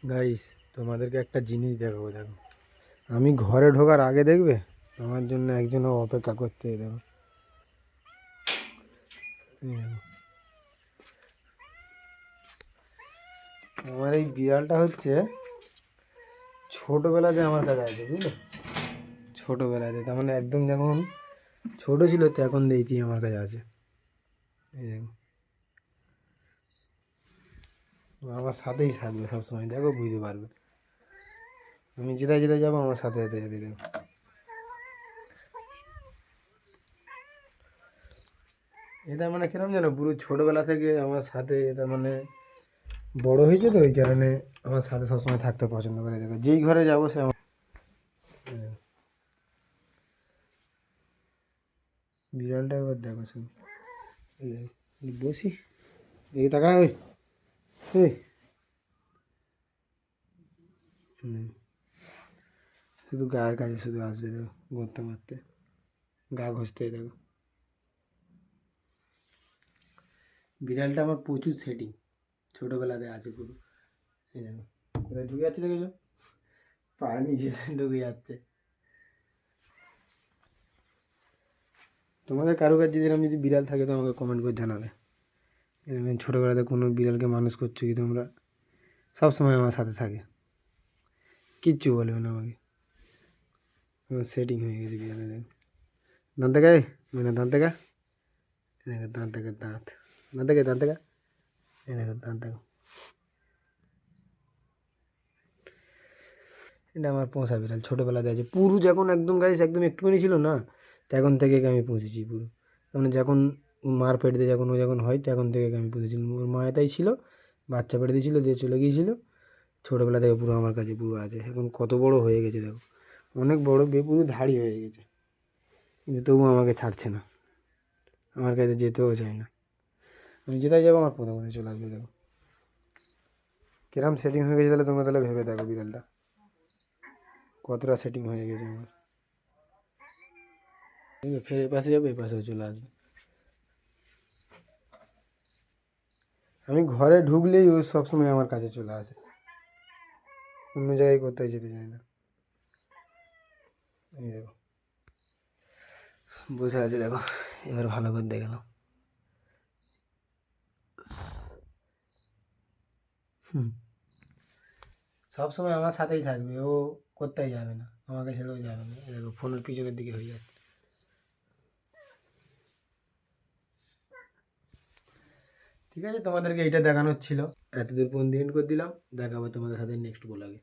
Guys, তোমাদেরকে একটা জিনিস দেখাবো। দেখো, আমি ঘরে ঢোকার আগে দেখবে আমার জন্য একজন অপেক্ষা করতে। দেখো, এই দেখো। আমার এই বিড়ালটা হচ্ছে ছোটোবেলাতে আমার কাছে আছে, বুঝলো? ছোটোবেলাতে, তার মানে একদম যখন ছোটো ছিল তখন দেখি আমার কাছে আছে। এই দেখো, আমার সাথেই থাকবে সবসময়। দেখো, বুঝতে পারবে। আমি যেটাই যেটাই যাবো আমার সাথে সাথে যাবে। দেখো, এটা মানে কিরম জানো, পুরো ছোটোবেলা থেকে আমার সাথে, এটা মানে বড় হয়েছে তো, ওই কারণে আমার সাথে সবসময় থাকতে পছন্দ করে। দেখো, যেই ঘরে যাবো সে আমার বিড়ালটা এবার দেখো শুধু। এই দেখো, বসি এই টাকা ওই এই শুধু গায়ের কাছে শুধু আসবে। দেখো, ঘুরতে মারতে, গা ঘষতে। দেখো, বিড়ালটা আমার প্রচুর সেটিং, ছোটোবেলাতে আছে পুরো। এই দেখো, কোথায় ঢুকে যাচ্ছে দেখেছো, পায়ের নিচে ঢুকে যাচ্ছে। তোমাদের কারো কাছে যদি এরকম যদি বিড়াল থাকে তো আমাকে কমেন্ট করে জানাবে। এরকম ছোটোবেলাতে কোনো বিড়ালকে মানুষ করছো কি তোমরা, সবসময় আমার সাথে থাকে, কিচ্ছু বলবে না আমাকে। আমার সেটিং হয়ে গেছে বিড়ালে। দেখো, দাঁত দেখা, মানে দাঁত দেখা, দেখো দাঁত দেখা, দাঁত দাঁত দেখে, দাঁত দেখা, এই দেখো দাঁত দেখো। এটা আমার পোষা বিড়াল, ছোটোবেলাতে আছে। পুরু যখন একদম গাইস একদম একটুখানি ছিল না, তখন থেকে আমি পুষেছি পুরু। মানে যখন মার পেট দিয়ে যখন ও যখন হয় তখন থেকে আমি পুষেছি। ওর মা এটাই ছিল, বাচ্চা পেটে দিয়েছিল, দিয়ে চলে গিয়েছিলো। ছোটোবেলা থেকে পুরো আমার কাছে পুরো আছে। এখন কত বড় হয়ে গেছে দেখো, অনেক বড়, পুরো ধাড়ি হয়ে গেছে, কিন্তু তবুও আমাকে ছাড়ছে না, আমার কাছে যেতেও চায় না। আমি যেটাই যাবো আমার প্রথমে চলে আসবে। দেখো কিরম সেটিং হয়ে গেছে, তাহলে তোমরা তাহলে ভেবে দেখো বিড়ালটা কতটা সেটিং হয়ে গেছে আমার। ফের এ পাশে যাবে, এ পাশেও চলে আসবে। আমি ঘরে ঢুকলেই ও সবসময় আমার কাছে চলে আসে, অন্য জায়গায় কোথায় যেতে চায় না। এই দেখো, বসে আছে। দেখো, এবার ভালো করে দেখে নাও। সবসময় আমার সাথেই থাকবে, ও কোথায় যাবে না, আমাকে ছেড়েও যাবে না। এই দেখো, ফোনের পিছনের দিকে হয়ে যাচ্ছে। ঠিক আছে, তোমাদেরকে এইটা দেখানোর ছিল, এতদূর পর্যন্ত এন্ড করে দিলাম। দেখাবো তোমাদের সাথে নেক্সট ব্লগে।